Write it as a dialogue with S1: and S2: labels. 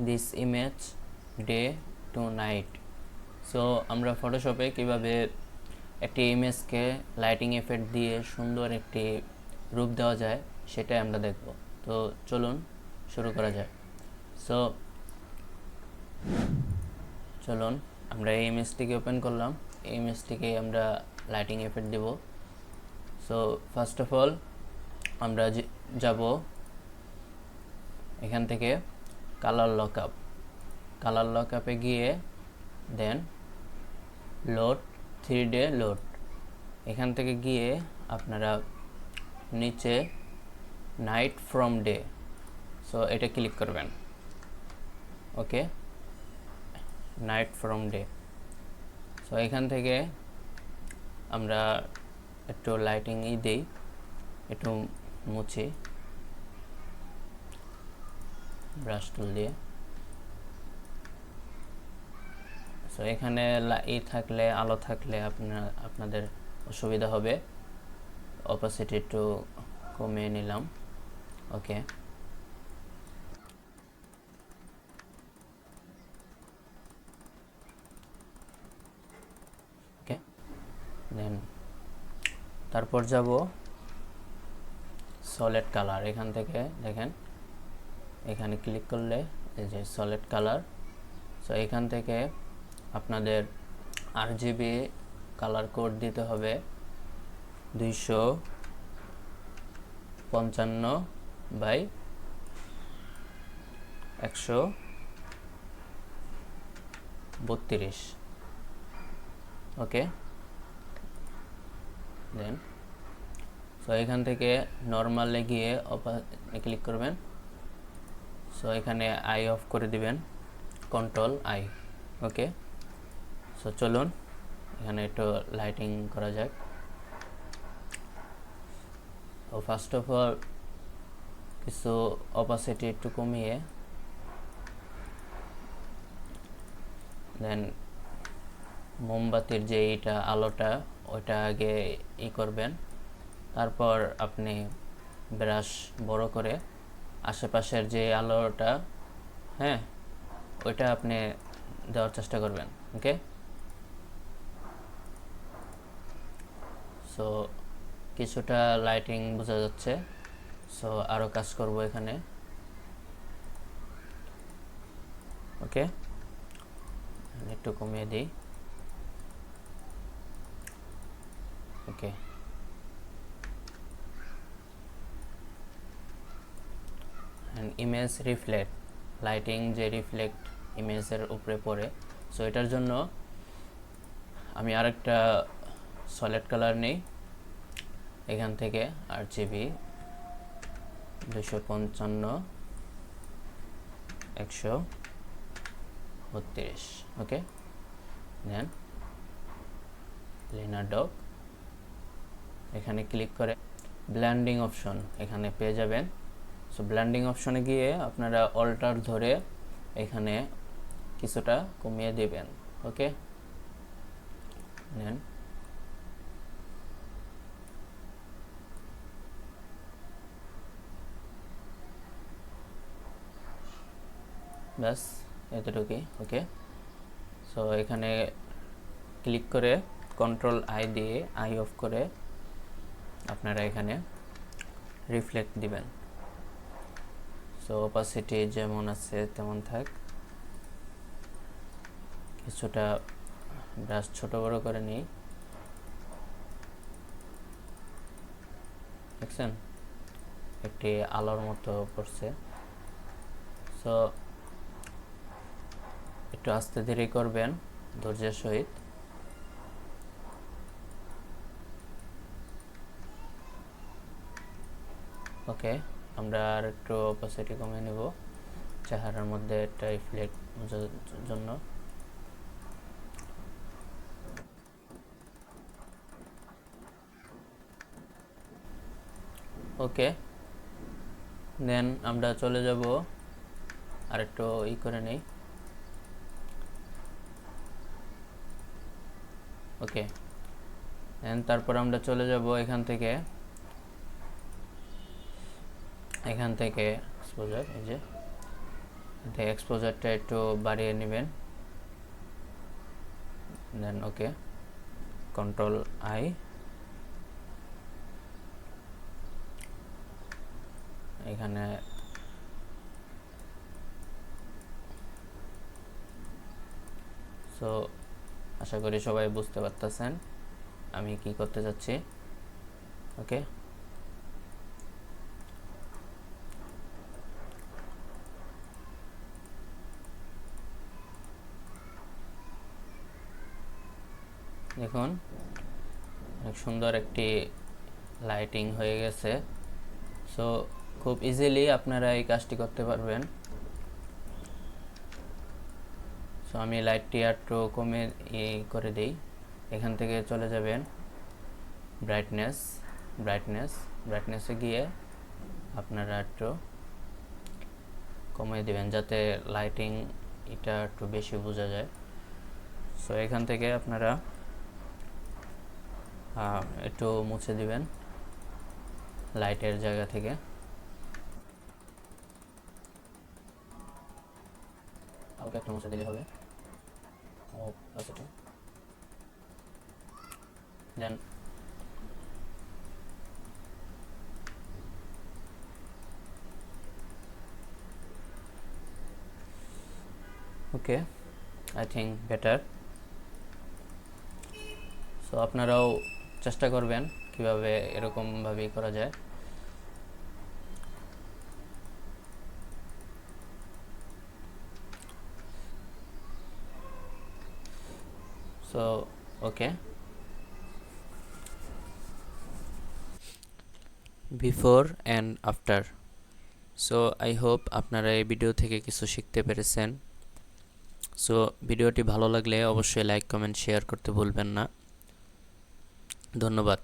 S1: This image day to night. So আমরা ফটোশপে কিভাবে একটি ইমেজকে লাইটিং এফেক্ট দিয়ে সুন্দর একটি রূপ দেওয়া যায় সেটাই আমরা দেখব। তো চলুন শুরু করা যায়। সো চলুন আমরা এই ইমেজটিকে ওপেন করলাম। এই ইমেজটিকে আমরা লাইটিং এফেক্ট দেব। সো ফার্স্ট অফ অল আমরা যাব এখান থেকে কালার লকআপে গিয়ে দেন লোড 3D লোড, এখান থেকে গিয়ে আপনারা নিচে নাইট ফ্রম ডে, সো এটা ক্লিক করবেন। ওকে, নাইট ফ্রম ডে। সো এখান থেকে আমরা একটু লাইটিংই দিই, একটু মুছি ব্রাশ টুল দিয়ে। সো এখানে থাকলে আলো থাকলে আপনাদের অসুবিধা হবে। অপাসিটি একটু কমিয়ে নিলাম। ওকে, ওকে দেন তারপর যাব সলিড কালার। এখান থেকে দেখেন এখানে ক্লিক করলে এই যে সলিড কালার। সো এখান থেকে আপনাদের RGB কালার কোড দিতে হবে 255/132। ওকে দেন সো এখান থেকে নর্মালে গিয়ে ক্লিক করবেন। সো এখানে আই অফ করে দিবেন, কন্ট্রোল আই। ওকে, সো চলুন এখানে একটু লাইটিং করা যাক। তো ফার্স্ট অফ অল কিছু অপাসিটি একটু কমিয়ে দেন মোমবাতির যে এইটা আলোটা ওইটা আগে করবেন। তারপর আপনি ব্রাশ বড় করে আশেপাশের যে আলোটা, হ্যাঁ, ওইটা আপনি দেওয়ার চেষ্টা করবেন। ওকে, সো কিছুটা লাইটিং বোঝা যাচ্ছে। সো আরও কাজ করব এখানে। ওকে, একটু কমিয়ে দিই। ওকে, ইমেজ রিফ্লেক্ট, লাইটিং যে রিফ্লেক্ট ইমেজের উপরে পড়ে, সো এটার জন্য আমি আরেকটা সলিড কালার নেই। এখান থেকে RGB 255/132। ওকে দেন লিনার ডক, এখানে ক্লিক করে ব্লেন্ডিং অপশন এখানে পেয়ে যাবেন। সো ব্লেন্ডিং অপশনে গিয়ে আপনারা অল্টার ধরে এখানে কিছুটা কমিয়ে দেবেন। ওকে নেন, ব্যাস এতটুকুই। ওকে, সো এখানে ক্লিক করে কন্ট্রোল আই দিয়ে আই অফ করে আপনারা এখানে রিফ্লেক্ট দিবেন। সো অপাসিটি যেমন আছে তেমন থাক, কিছুটা ব্রাশ ছোট বড় করে নিই। দেখছেন একটি আলোর মতো পড়ছে। সো একটু আস্তে ধীরে করবেন, ধৈর্যের সহিত। ওকে, আমরা আর একটু অপাসিটি কমিয়ে নেব চেহারার মধ্যে একটা রিফ্লেক্ট বোঝার জন্য। ওকে দেন আমরা চলে যাব আর একটু করে নেই। ওকে দেন তারপর আমরা চলে যাব এখান থেকে এক্সপোজার, এই যে এক্সপোজারটা একটু বাড়িয়ে নেবেন, দেন ওকে, কন্ট্রোল আই। এখানে সো আশা করি সবাই বুঝতে পারতেছেন আমি কি করতে যাচ্ছি। ওকে, দেখুন অনেক সুন্দর একটি লাইটিং হয়ে গেছে। সো খুব ইজিলি আপনারা এই কাজটি করতে পারবেন। সো আমি লাইটটি একটু কমে করে দিই। এখান থেকে চলে যাবেন ব্রাইটনেসে গিয়ে আপনারা একটু কমিয়ে দিবেন যাতে লাইটিং এটা একটু বেশি বোঝা যায়। সো এখান থেকে আপনারা একটু মুছে দিবেন লাইটের জায়গা থেকে। হালকা একটু মুছে দিলে হবে। দেন ওকে, আই থিঙ্ক বেটার। সো আপনারাও চেষ্টা করবেন কিভাবে এরকমভাবেই করা যায়। So okay, before and after. So I hope আপনারা এই ভিডিও থেকে কিছু শিখতে পেরেছেন। সো ভিডিওটি ভালো লাগলে অবশ্যই লাইক কমেন্ট শেয়ার করতে ভুলবেন না। ধন্যবাদ।